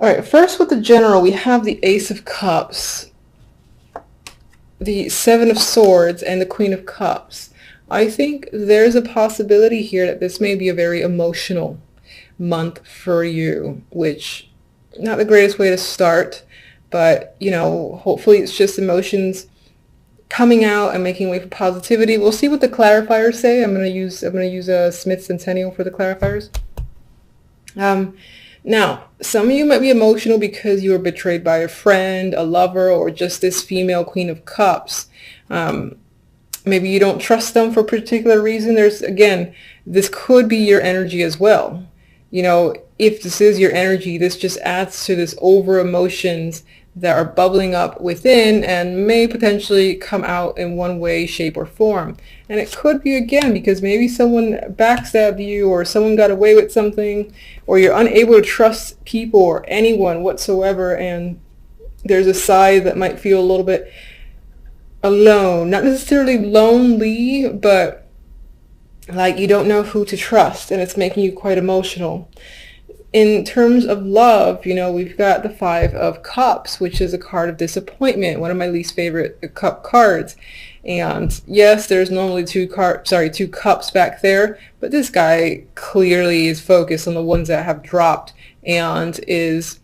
All right, first with the general, we have the Ace of Cups, the Seven of Swords, and the Queen of Cups. I think there's a possibility here that this may be a very emotional month for you, which not the greatest way to start, but you know, hopefully it's just emotions coming out and making way for positivity. We'll see what the clarifiers say. I'm gonna use a Smith Centennial for the clarifiers. Now, some of you might be emotional because you were betrayed by a friend, a lover, or just this female Queen of Cups. Maybe you don't trust them for a particular reason. Again, this could be your energy as well. You know, if this is your energy, this just adds to this over emotions that are bubbling up within and may potentially come out in one way, shape, or form. And it could be, again, because maybe someone backstabbed you, or someone got away with something, or you're unable to trust people or anyone whatsoever, and there's a side that might feel a little bit alone. Not necessarily lonely, but like you don't know who to trust, and it's making you quite emotional. In terms of love, you know, we've got the Five of Cups, which is a card of disappointment, one of my least favorite cup cards. And yes, there's normally two cups back there, but this guy clearly is focused on the ones that have dropped, and is,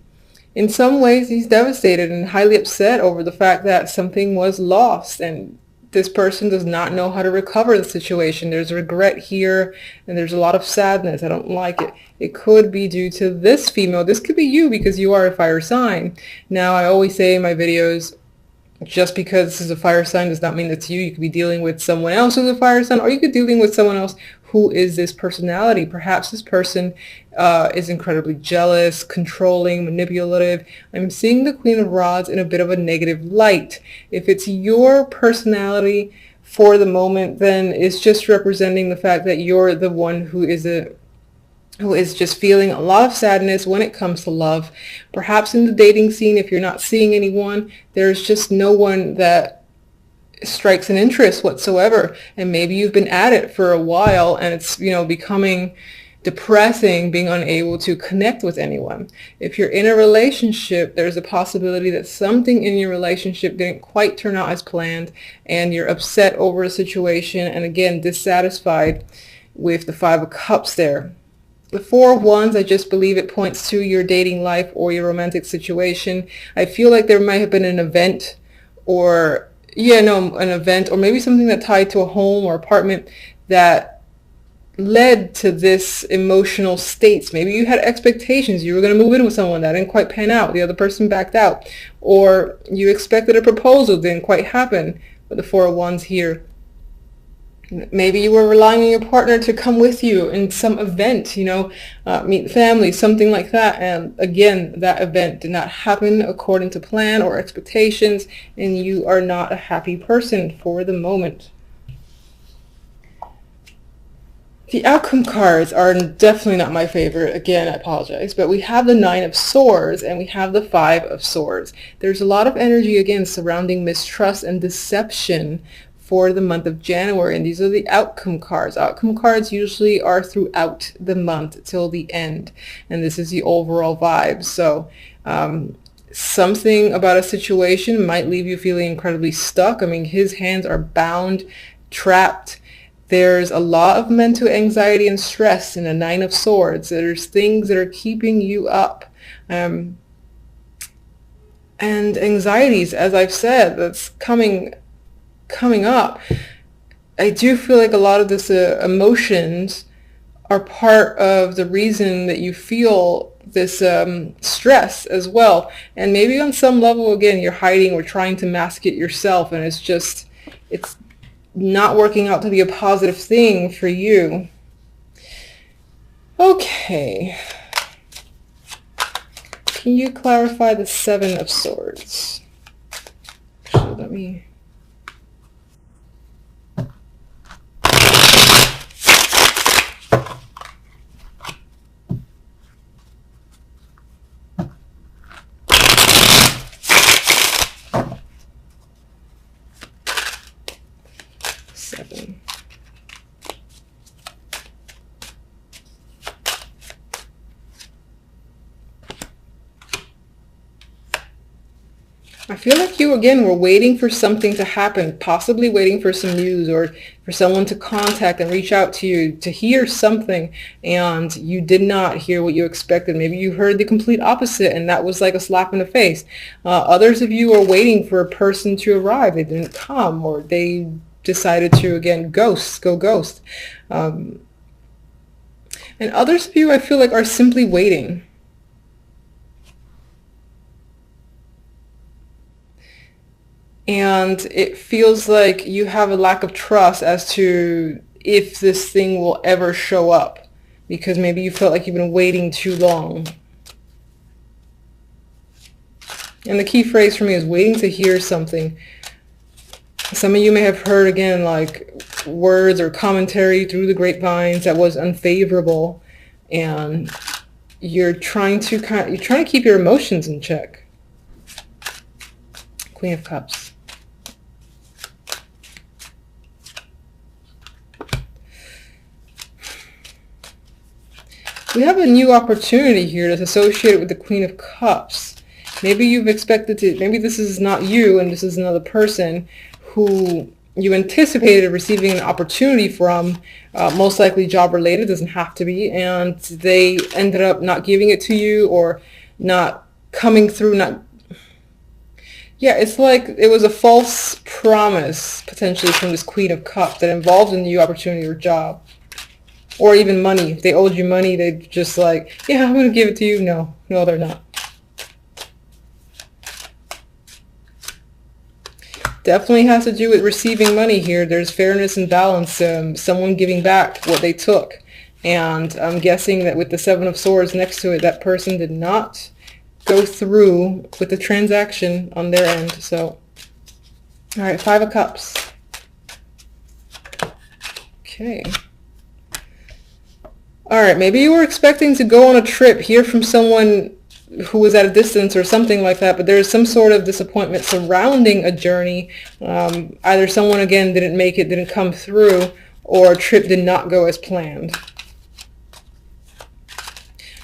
in some ways, he's devastated and highly upset over the fact that something was lost, and this person does not know how to recover the situation. There's regret here, and there's a lot of sadness. I don't like it. It could be due to this female. This could be you because you are a fire sign. Now, I always say in my videos, just because this is a fire sign does not mean it's you. You could be dealing with someone else who's a fire sign, or you could be dealing with someone else who is this personality. Perhaps this person is incredibly jealous, controlling, manipulative. I'm seeing the Queen of Rods in a bit of a negative light. If it's your personality for the moment, then it's just representing the fact that you're the one who is just feeling a lot of sadness when it comes to love. Perhaps in the dating scene, if you're not seeing anyone, there's just no one that strikes an interest whatsoever. And maybe you've been at it for a while, and it's, you know, becoming depressing, being unable to connect with anyone. If you're in a relationship, there's a possibility that something in your relationship didn't quite turn out as planned, and you're upset over a situation, and again, dissatisfied with the Five of Cups there. The Four of Wands, I just believe it points to your dating life or your romantic situation. I feel like there might have been an event, or an event, or maybe something that tied to a home or apartment that led to this emotional states. Maybe you had expectations. You were going to move in with someone that didn't quite pan out. The other person backed out. Or you expected a proposal, didn't quite happen. But the Four of Wands here. Maybe you were relying on your partner to come with you in some event, meet the family, something like that. And again, that event did not happen according to plan or expectations, and you are not a happy person for the moment. The outcome cards are definitely not my favorite. Again, I apologize. But we have the Nine of Swords and we have the Five of Swords. There's a lot of energy, again, surrounding mistrust and deception for the month of January. And these are the outcome cards. Outcome cards usually are throughout the month till the end. And this is the overall vibe. So something about a situation might leave you feeling incredibly stuck. I mean, his hands are bound, trapped. There's a lot of mental anxiety and stress in the Nine of Swords. There's things that are keeping you up. And anxieties, as I've said, that's coming up. I do feel like a lot of this emotions are part of the reason that you feel this stress as well. And maybe on some level, again, you're hiding or trying to mask it yourself, and it's not working out to be a positive thing for you. Okay. Can you clarify the Seven of Swords? Actually, let me... Seven. I feel like you, again, were waiting for something to happen, possibly waiting for some news or for someone to contact and reach out to you to hear something, and you did not hear what you expected. Maybe you heard the complete opposite, and that was like a slap in the face. Others of you are waiting for a person to arrive. They didn't come, or they decided to, again, go ghost. And others of you, I feel like, are simply waiting. And it feels like you have a lack of trust as to if this thing will ever show up, because maybe you felt like you've been waiting too long. And the key phrase for me is waiting to hear something. Some of you may have heard, again, like words or commentary through the grapevines that was unfavorable, and you're trying to keep your emotions in check. Queen of Cups. We have a new opportunity here that's associated with the Queen of Cups. Maybe you've expected to, maybe this is not you and this is another person who you anticipated receiving an opportunity from, most likely job related, doesn't have to be, and they ended up not giving it to you or not coming through, yeah, it's like it was a false promise potentially from this Queen of Cups that involved a new opportunity or job. Or even money. If they owed you money, they'd just like, yeah, I'm going to give it to you. No, they're not. Definitely has to do with receiving money here. There's fairness and balance. Someone giving back what they took. And I'm guessing that with the Seven of Swords next to it, that person did not go through with the transaction on their end. So, all right, Five of Cups. Okay. All right, maybe you were expecting to go on a trip, hear from someone who was at a distance or something like that, but there's some sort of disappointment surrounding a journey. Either someone, again, didn't make it, didn't come through, or a trip did not go as planned.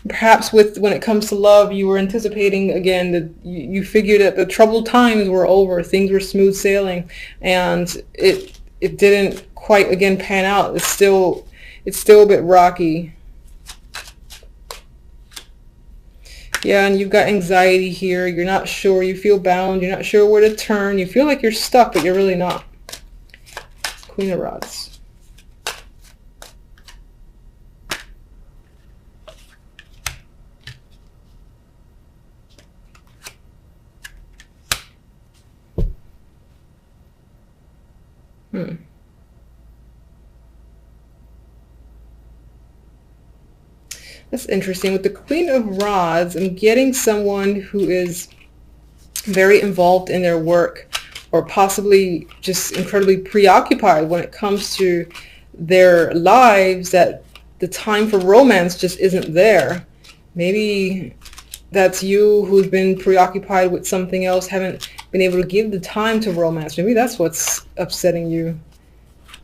Perhaps when it comes to love, you were anticipating, again, that you figured that the troubled times were over, things were smooth sailing, and it didn't quite, again, pan out. It's still a bit rocky. Yeah, and you've got anxiety here. You're not sure. You feel bound. You're not sure where to turn. You feel like you're stuck, but you're really not. Queen of Rods. That's interesting. With the Queen of Rods, I'm getting someone who is very involved in their work, or possibly just incredibly preoccupied when it comes to their lives, that the time for romance just isn't there. Maybe that's you who's been preoccupied with something else, haven't been able to give the time to romance. Maybe that's what's upsetting you.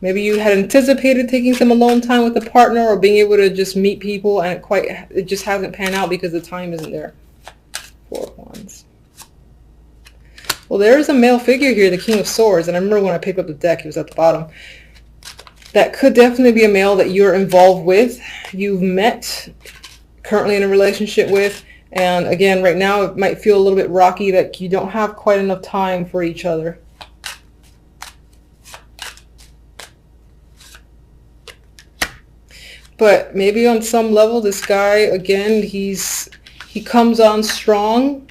Maybe you had anticipated taking some alone time with a partner or being able to just meet people, and it just hasn't panned out because the time isn't there. Four of Wands. Well, there is a male figure here, the King of Swords, and I remember when I picked up the deck, he was at the bottom. That could definitely be a male that you're involved with, you've met, currently in a relationship with, and again, right now it might feel a little bit rocky, that you don't have quite enough time for each other. But maybe on some level, this guy, again, he comes on strong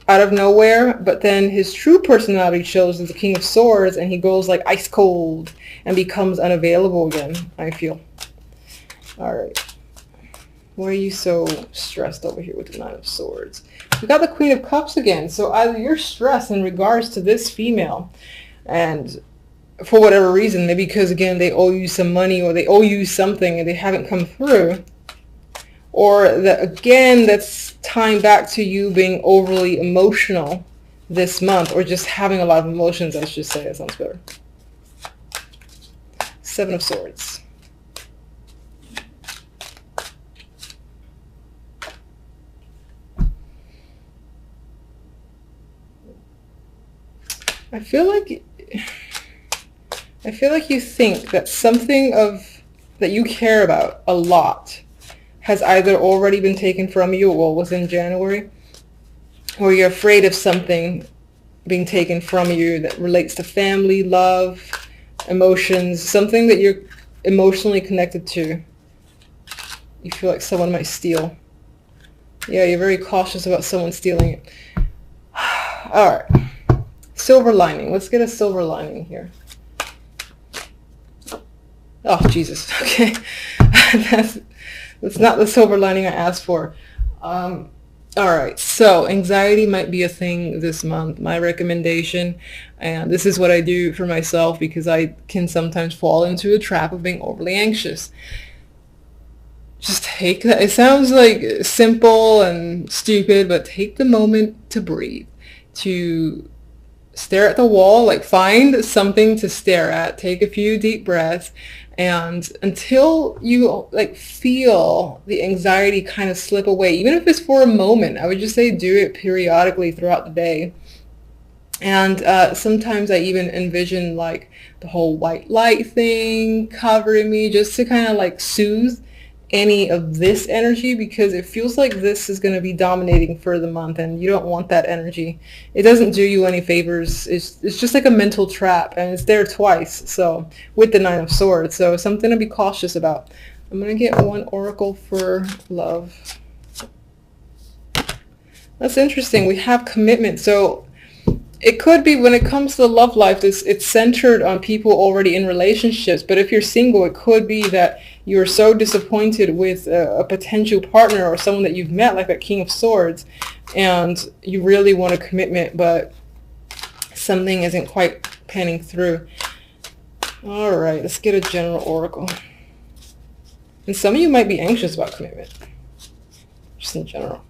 out of nowhere, but then his true personality shows as the King of Swords, and he goes like ice cold and becomes unavailable again, I feel. All right. Why are you so stressed over here with the Nine of Swords? We got the Queen of Cups again. So either you're stressed in regards to this female, and for whatever reason, maybe because, again, they owe you some money or they owe you something and they haven't come through, or that, again, that's tying back to you being overly emotional this month, or just having a lot of emotions, I should say. That sounds better. Seven of Swords. I feel like you think that something that you care about a lot has either already been taken from you, well, within January, or you're afraid of something being taken from you that relates to family, love, emotions, something that you're emotionally connected to. You feel like someone might steal. Yeah, you're very cautious about someone stealing it. All right. Silver lining. Let's get a silver lining here. Oh, Jesus. Okay. That's not the silver lining I asked for. All right. So anxiety might be a thing this month. My recommendation, and this is what I do for myself because I can sometimes fall into a trap of being overly anxious. Just take that. It sounds like simple and stupid, but take the moment to breathe, to stare at the wall, like find something to stare at, take a few deep breaths, and until you like feel the anxiety kind of slip away, even if it's for a moment, I would just say do it periodically throughout the day. And sometimes I even envision like the whole white light thing covering me just to kind of like soothe any of this energy, because it feels like this is going to be dominating for the month and you don't want that energy. It doesn't do you any favors. It's just like a mental trap, and it's there twice, so with the Nine of Swords, so something to be cautious about. I'm going to get one oracle for love. That's interesting. We have commitment. So it could be when it comes to the love life, it's centered on people already in relationships. But if you're single, it could be that you're so disappointed with a potential partner or someone that you've met, like that King of Swords, and you really want a commitment, but something isn't quite panning through. All right, let's get a general oracle. And some of you might be anxious about commitment, just in general.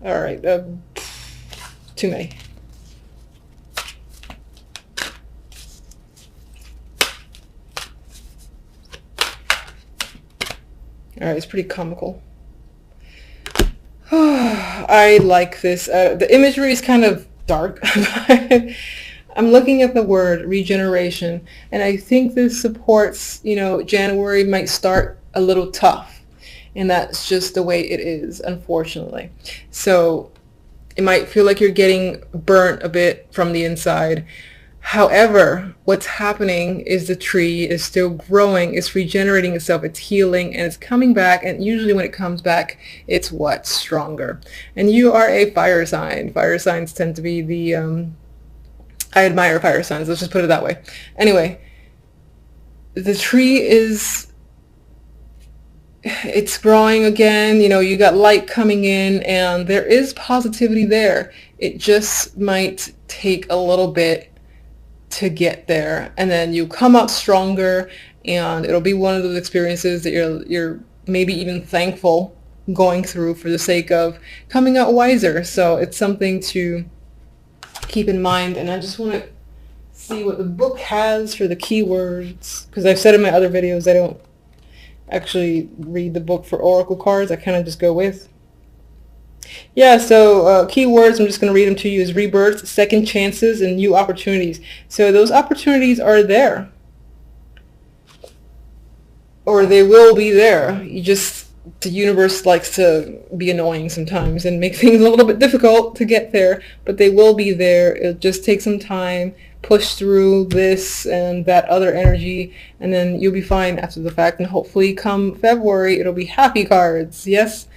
All right, too many. All right, it's pretty comical. I like this. The imagery is kind of dark. I'm looking at the word regeneration, and I think this supports, January might start a little tough. And that's just the way it is, unfortunately. So it might feel like you're getting burnt a bit from the inside. However, what's happening is the tree is still growing, it's regenerating itself, it's healing, and it's coming back. And usually when it comes back, it's what? Stronger. And you are a fire sign. Fire signs tend to be the, I admire fire signs, let's just put it that way. Anyway, the tree it's growing again, you got light coming in, and there is positivity there. It just might take a little bit to get there, and then you come out stronger, and it'll be one of those experiences that you're maybe even thankful going through for the sake of coming out wiser. So it's something to keep in mind. And I just want to see what the book has for the keywords, because I've said in my other videos I don't actually read the book for oracle cards. I kind of just go with. Yeah, so keywords, I'm just going to read them to you, is rebirth, second chances, and new opportunities. So those opportunities are there, or they will be there. The universe likes to be annoying sometimes and make things a little bit difficult to get there, but they will be there. It'll just take some time, push through this and that other energy, and then you'll be fine after the fact. And hopefully come February, it'll be happy cards. Yes.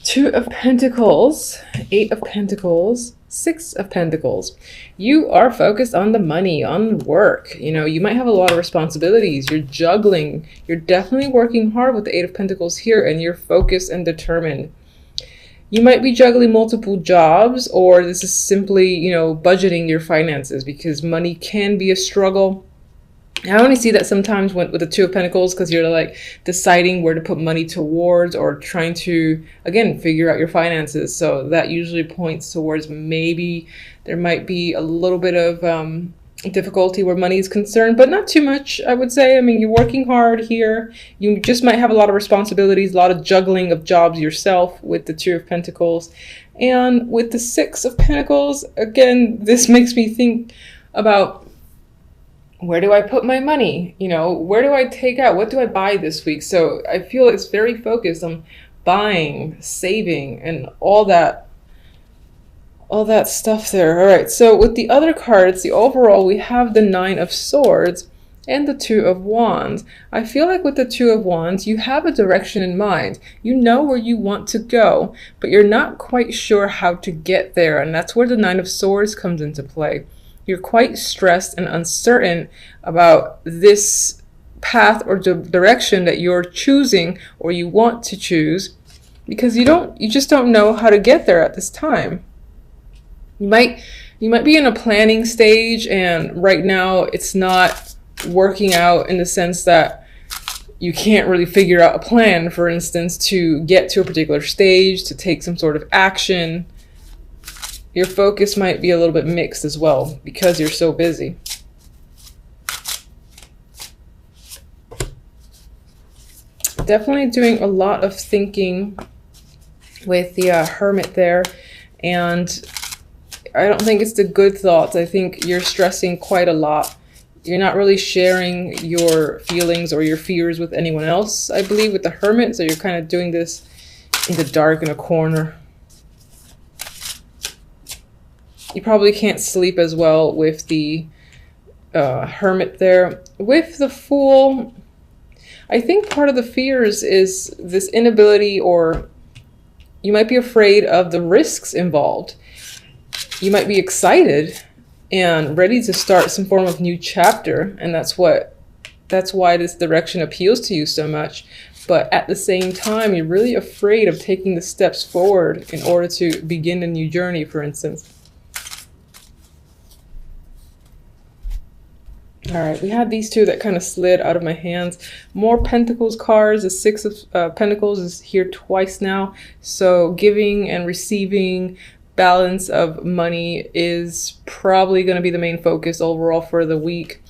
Two of Pentacles, Eight of Pentacles, Six of Pentacles. You are focused on the money, on work. You might have a lot of responsibilities. You're juggling. You're definitely working hard with the Eight of Pentacles here, and you're focused and determined. You might be juggling multiple jobs, or this is simply, budgeting your finances, because money can be a struggle. I only see that sometimes with the Two of Pentacles, because you're like deciding where to put money towards, or trying to, again, figure out your finances. So that usually points towards maybe there might be a little bit of difficulty where money is concerned, but not too much, I would say. I mean, you're working hard here. You just might have a lot of responsibilities, a lot of juggling of jobs yourself with the Two of Pentacles. And with the Six of Pentacles, again, this makes me think about, where do I put my money? You know, where do I take out? What do I buy this week? So I feel it's very focused on buying, saving, and all that stuff there. All right, so with the other cards, the overall, we have the Nine of Swords and the Two of Wands. I feel like with the Two of Wands, you have a direction in mind. You know where you want to go, but you're not quite sure how to get there. And that's where the Nine of Swords comes into play. You're quite stressed and uncertain about this path or direction that you're choosing or you want to choose, because you just don't know how to get there at this time. You might be in a planning stage, and right now it's not working out in the sense that you can't really figure out a plan, for instance, to get to a particular stage, to take some sort of action. Your focus might be a little bit mixed as well because you're so busy. Definitely doing a lot of thinking with the Hermit there, and I don't think it's the good thoughts. I think you're stressing quite a lot. You're not really sharing your feelings or your fears with anyone else, I believe, with the Hermit. So you're kind of doing this in the dark in a corner. You probably can't sleep as well with the Hermit there. With the Fool, I think part of the fears is this inability, or you might be afraid of the risks involved. You might be excited and ready to start some form of new chapter, and that's why this direction appeals to you so much. But at the same time, you're really afraid of taking the steps forward in order to begin a new journey, for instance. All right, we had these two that kind of slid out of my hands. More Pentacles cards. The Six of Pentacles is here twice now. So giving and receiving, balance of money is probably going to be the main focus overall for the week.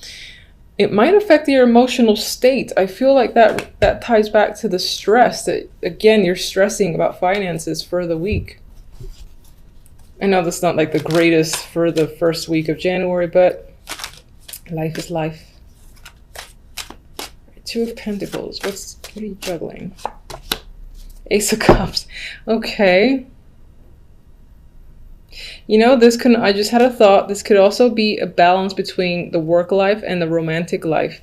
It might affect your emotional state. I feel like that ties back to the stress that, again, you're stressing about finances for the week. I know that's not like the greatest for the first week of January, but life is life. Two of Pentacles. What are you juggling? Ace of Cups. Okay. You know, I just had a thought. This could also be a balance between the work life and the romantic life.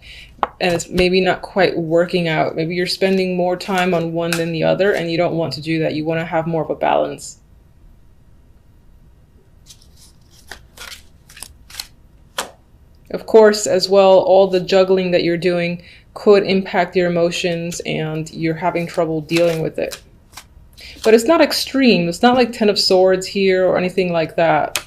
And it's maybe not quite working out. Maybe you're spending more time on one than the other, and you don't want to do that. You want to have more of a balance. Of course, as well, all the juggling that you're doing could impact your emotions and you're having trouble dealing with it. But it's not extreme. It's not like Ten of Swords here or anything like that.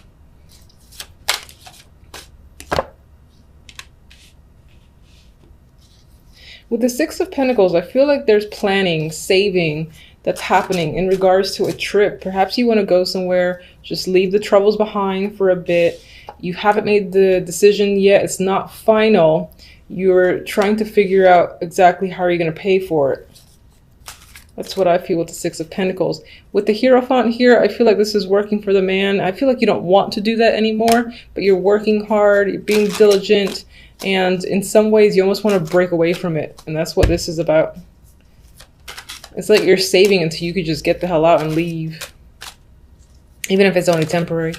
With the Six of Pentacles, I feel like there's planning, saving that's happening in regards to a trip. Perhaps you want to go somewhere, just leave the troubles behind for a bit. You haven't made the decision yet. It's not final. You're trying to figure out exactly how you're going to pay for it. That's what I feel with the Six of Pentacles. With the Hierophant here, I feel like this is working for the man. I feel like you don't want to do that anymore, but you're working hard, you're being diligent, and in some ways you almost want to break away from it. And that's what this is about. It's like you're saving until you could just get the hell out and leave, even if it's only temporary.